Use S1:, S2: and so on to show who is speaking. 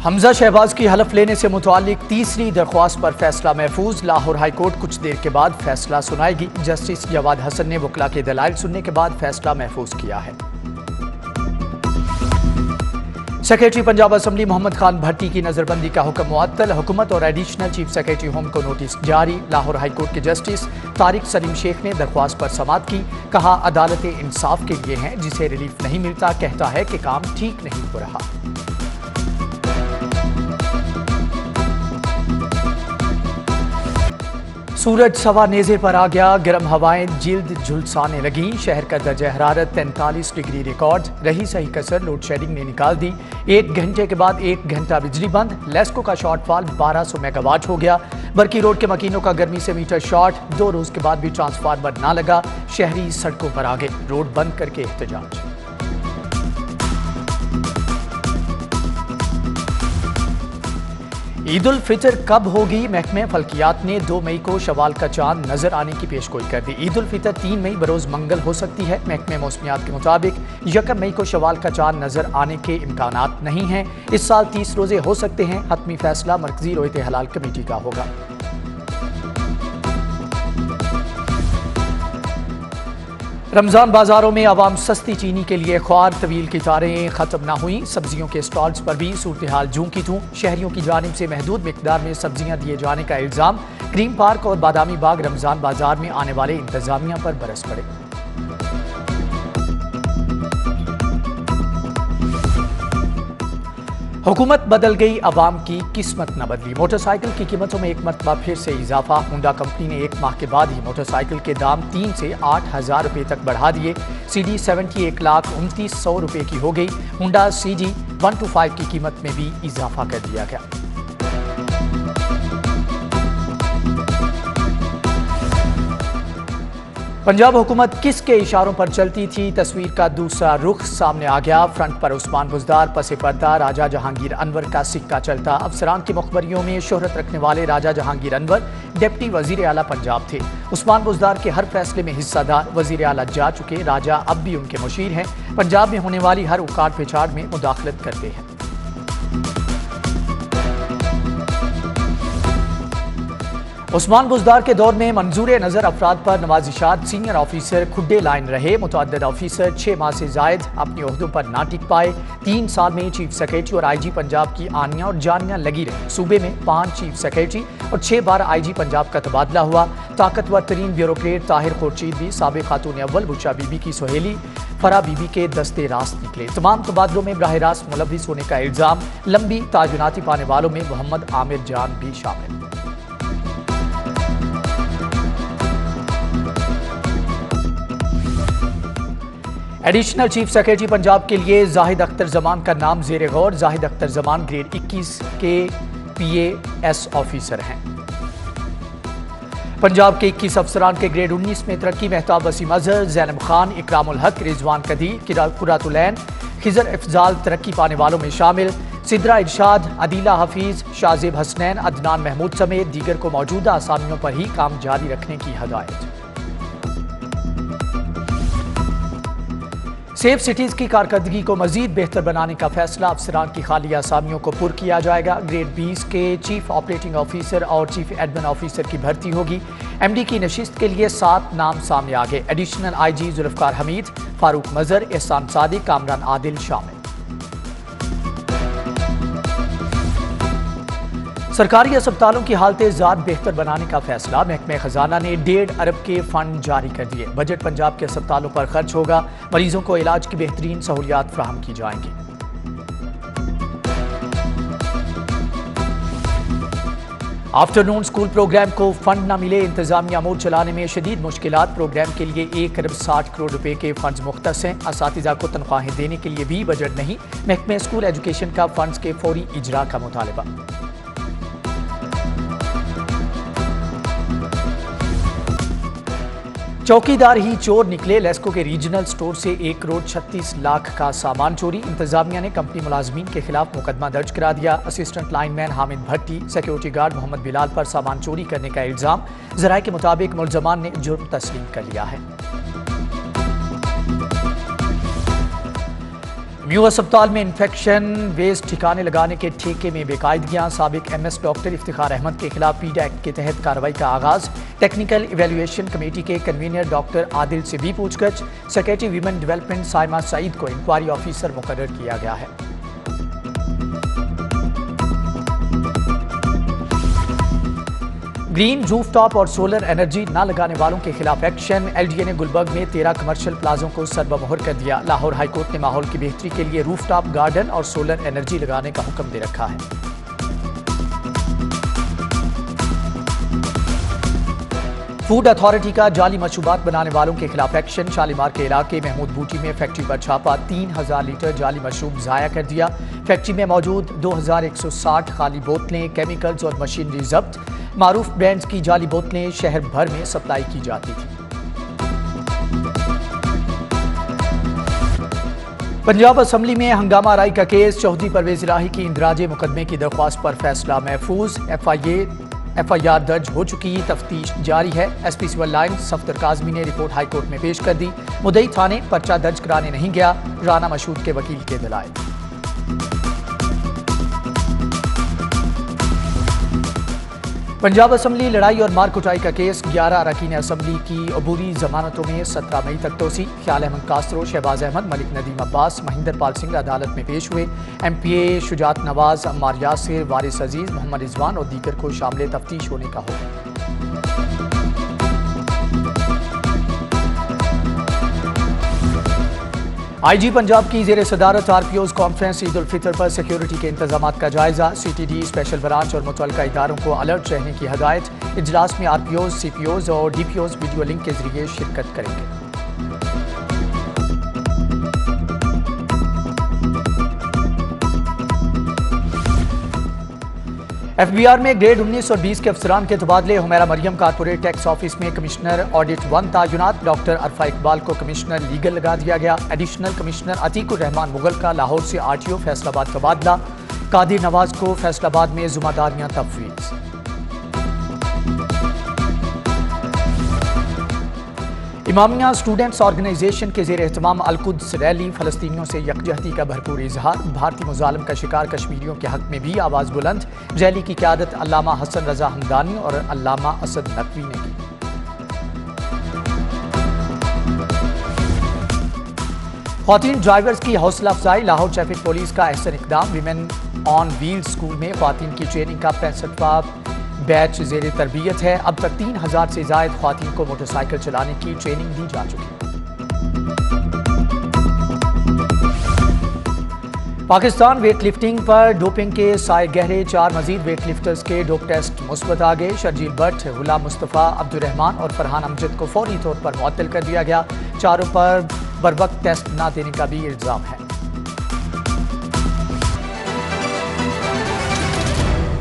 S1: हमजा शहबाज की हलफ लेने से मुतालिक तीसरी दरख्वास्त पर फैसला महफूज। लाहौर हाईकोर्ट कुछ देर के बाद फैसला सुनाएगी। जस्टिस जवाद हसन ने वकला के दलाइल सुनने के बाद फैसला महफूज किया है। सेक्रेटरी पंजाब असम्बली मोहम्मद खान भट्टी की नजरबंदी का हुक्म मुअत्तल। हुकूमत और एडिशनल चीफ सेक्रेटरी होम को नोटिस जारी। लाहौर हाईकोर्ट के जस्टिस तारिक सलीम शेख ने दरख्वास्त पर समाअत की। कहा, अदालत इंसाफ के लिए हैं, जिसे रिलीफ नहीं मिलता कहता है कि काम ठीक नहीं हो रहा। सूरज सवा नेज़े पर आ गया। गर्म हवाएं जिल्द झुलसाने लगी। शहर का दर्जा हरारत 43 डिग्री रिकॉर्ड। रही सही कसर लोड शेडिंग ने निकाल दी। 1 घंटे के बाद 1 घंटा बिजली बंद। लेस्को का शॉर्टफॉल 1200 मेगावाट हो गया। बरकी रोड के मकीनों का गर्मी से मीटर शॉर्ट। 2 रोज के बाद भी ट्रांसफार्मर ना लगा। शहरी सड़कों पर आ गए। रोड बंद करके एहतजाज। ईद उल फितर कब होगी? महकमे फल्कियात ने 2 मई को शवाल का चांद नजर आने की पेशगोई कर दी। ईद उल फितर 3 मई बरोज मंगल हो सकती है। महकमे मौसमियात के मुताबिक 1 मई को शवाल का चांद नजर आने के इम्कानात नहीं हैं। इस साल 30 रोजे हो सकते हैं। हतमी फैसला मरकजी रोयत हलाल कमेटी का होगा। रमजान बाजारों में आवाम सस्ती चीनी के लिए ख्वार। तवील की तारें खत्म ना हुई। सब्जियों के स्टॉल्स पर भी सूरत हाल जूं की तूं। शहरियों की जानिब से महदूद मिकदार में सब्जियां दिए जाने का इल्जाम। ग्रीन पार्क और बादामी बाग रमजान बाजार में आने वाले इंतजामिया पर बरस पड़े। हुकूमत बदल गई, अवाम की किस्मत न बदली। मोटरसाइकिल की कीमतों में एक मरतबा फिर से इजाफा। होंडा कंपनी ने 1 माह के बाद ही मोटरसाइकिल के दाम 3 से 8,000 रुपये तक बढ़ा दिए। CD 70 1,29,100 रुपये की हो गई। होंडा CG 125 की कीमत में भी इजाफा कर दिया गया। पंजाब हुकूमत किसके इशारों पर चलती थी? तस्वीर का दूसरा रुख सामने आ गया। फ्रंट पर उस्मान बुज़दार, पसे पर्दा राजा जहांगीर अनवर का सिक्का चलता। अफसरान की मुखबरियों में शोहरत रखने वाले राजा जहांगीर अनवर डिप्टी वजीर आला पंजाब थे। उस्मान बुज़दार के हर फैसले में हिस्सादार। वजीर आला जा चुके राजा अब भी उनके मुशीर हैं। पंजाब में होने वाली हर उकाड़ पिछाड़ में मुदाखलत करते हैं। उस्मान बुज़दार के दौर में मंजूर नज़र अफराद पर नवाजिशात। सीनियर ऑफिसर खुड्डे लाइन रहे। मुतअद्दिद ऑफिसर 6 माह से जायद अपने ओहदों पर ना टिक पाए। 3 साल में चीफ सेक्रेटरी और IG पंजाब की आनियां और जानियां लगी रही। सूबे में 5 चीफ सेक्रेटरी और 6 बार IG पंजाब का तबादला हुआ। ताकतवर तरीन ब्यूरोक्रेट ताहिर खुर्शीद भी साबिक खातून अव्वल बुशरा बीबी की सहेली फरा बीबी के दस्ते रास्त निकले। तमाम तबादलों में बराह रास्त मुलविस होने का इल्जाम। लंबी तायुनाती पाने वालों में मोहम्मद आमिर जान भी शामिल। एडिशनल चीफ सेक्रेटरी पंजाब के लिए जाहिद अख्तर जमान का नाम ज़ेरे गौर। जाहिद अख्तर जमान ग्रेड 21 के PAS ऑफिसर हैं। पंजाब के 21 अफसरान के ग्रेड 19 में तरक्की। मेहताब वसीम अजहर, जैनब खान, इकरामुल हक, रिजवान कदीर, कुरातुलैन, खिजर इफ्जाल तरक्की पाने वालों में शामिल। सिद्रा इरशाद, अदीला हफीज, शाजिब हसनैन, अदनान महमूद समेत दीगर को मौजूदा असामियों पर ही काम जारी रखने की हदायत। सेफ सिटीज की कारकर्दगी को मजीद बेहतर बनाने का फैसला। अफसरान की खाली आसामियों को पुर किया जाएगा। ग्रेड 20 के चीफ ऑपरेटिंग ऑफिसर और चीफ एडमिन ऑफिसर की भर्ती होगी। MD की नशिस्त के लिए 7 नाम सामने आ गए। एडिशनल IG जुल्फकार हमीद, फारूक मजहर, एहसान सादिक, कामरान आदिल शामिल। सरकारी अस्पतालों की हालतें ज़ात बेहतर बनाने का फैसला। महकमे खजाना ने 1.5 अरब के फंड जारी कर दिए। बजट पंजाब के अस्पतालों पर खर्च होगा। मरीजों को इलाज की बेहतरीन सहूलियात फराहम की जाएंगी। आफ्टरनून स्कूल प्रोग्राम को फंड न मिले। इंतजामिया अमूर चलाने में शदीद मुश्किलात। प्रोग्राम के लिए 1 अरब 60 करोड़ रुपए के फंड्स मुख्तस हैं। असातिज़ा को तनख्वाहें देने के लिए भी बजट नहीं। महकमे स्कूल एजुकेशन का फंड्स के फौरी इजरा का मुतालबा। चौकीदार ही चोर निकले। लेस्को के रीजनल स्टोर से 1 करोड़ 36 लाख का सामान चोरी। इंतजामिया ने कंपनी मुलाजमीन के खिलाफ मुकदमा दर्ज करा दिया। असिस्टेंट लाइनमैन हामिद भट्टी, सिक्योरिटी गार्ड मोहम्मद बिलाल पर सामान चोरी करने का इल्जाम। जराये के मुताबिक मुलजमान ने जुर्म तस्लीम कर लिया है। म्यू अस्पताल में इन्फेक्शन वेस्ट ठिकाने लगाने के ठेके में बेकायदगियां। साबिक एमएस डॉक्टर इफ्तिखार अहमद के खिलाफ पीडा एक्ट के तहत कार्रवाई का आगाज। टेक्निकल इवेल्युएशन कमेटी के कन्वीनर डॉक्टर आदिल से भी पूछगछ। Secretary women development Saima Saeed को इंक्वायरी ऑफिसर मुकर्रर किया गया है। ग्रीन रूफटॉप और सोलर एनर्जी न लगाने वालों के खिलाफ एक्शन। एलडीए ने गुलबर्ग में 13 कमर्शियल प्लाजों को सरबमोहर कर दिया। लाहौर हाईकोर्ट ने माहौल की बेहतरी के लिए रूफटॉप गार्डन और सोलर एनर्जी लगाने का हुक्म दे रखा है। फूड अथॉरिटी का जाली मशरूबात बनाने वालों के खिलाफ एक्शन। शालीमार के इलाके महमूद बूटी में फैक्ट्री पर छापा। 3000 लीटर जाली मशरूब जाया कर दिया। फैक्ट्री में मौजूद 2160 खाली बोतलें, केमिकल्स और मशीनरी जब्त। मारूफ ब्रांड्स की जाली बोतलें शहर भर में सप्लाई की जाती थी। पंजाब असम्बली में हंगामा आराई का केस। चौधरी परवेज इलाही की इंदराजे मुकदमे की दरख्वास्त पर फैसला महफूज। एफआईआर दर्ज हो चुकी, तफ्तीश जारी है। SP civil line Safdar Kazmi ने रिपोर्ट हाईकोर्ट में पेश कर दी। मुद्दई थाने पर्चा दर्ज कराने नहीं गया। राना मशहूद के वकील के दलाइल। पंजाब असम्बली लड़ाई और मार कुटाई का केस। 11 अरकान असम्बली की अबूरी जमानतों में 17 मई तक तोसी। ख्याल अहमद कास्त्रो, शहबाज अहमद, मलिक नदीम अब्बास, महिंदर पाल सिंह अदालत में पेश हुए। MPA शुजात नवाज, अम्मार यासिर, वारिस अजीज, मोहम्मद रिजवान और दीगर को शामिल तफ्तीश होने का हुक्म। IG पंजाब की जेर सदारत RPOs कॉन्फ्रेंस। ईद उल फितर पर सिक्योरिटी के इंतजाम का जायजा। CTD, स्पेशल ब्रांच और मुतल्लिका इदारों को अलर्ट रहने की हदायत। इजलास में RPOs, CPOs और DPOs वीडियो लिंक के जरिए शिरकत करेंगे। FBR में ग्रेड 19 और 20 के अफसरान के तबादले। Humaira Maryam corporate tax office में कमिश्नर ऑडिट 1 तायुनात। डॉक्टर अरफा इकबाल को कमिश्नर लीगल लगा दिया गया। एडिशनल कमिश्नर अतीकुर रहमान मुगल का लाहौर से RTO फैसलाबाद तबादला। कादिर नवाज को फैसलाबाद में जुम्मेदारियां तफवीज़। इमामिया स्टूडेंट्स ऑर्गेनाइजेशन के जेर एहतमाम अल-कुद्स रैली। फलस्तीनियों से यकजहती का भरपूर इजहार। भारतीय मुजालिम का शिकार कश्मीरियों के हक में भी आवाज़ बुलंद। रैली की क़यादत अल्लामा हसन रजा हमदानी और अल्लामा असद नकवी ने की। ख़वातीन ड्राइवर्स की हौसला अफजाई। लाहौर ट्रैफिक पुलिस का अहसन इक़दाम। विमेन ऑन व्हील स्कूल में ख़वातीन की ट्रेनिंग का 65वां बैच जेर तरबियत है। अब तक 3000 से ज़ायद ख़वातीन को मोटरसाइकिल चलाने की ट्रेनिंग दी जा चुकी है। पाकिस्तान वेट लिफ्टिंग पर डोपिंग के साए गहरे। 4 मजीद वेट लिफ्टर्स के डोप टेस्ट मुस्बत आ गए। शर्जील भट्ट, गुलाम मुस्तफ़ा, अब्दुर्रहमान और फरहान अमजद को फौरी तौर पर मुअत्तल कर दिया गया। चारों पर बरवक्त टेस्ट न देने का भी इल्ज़ाम है।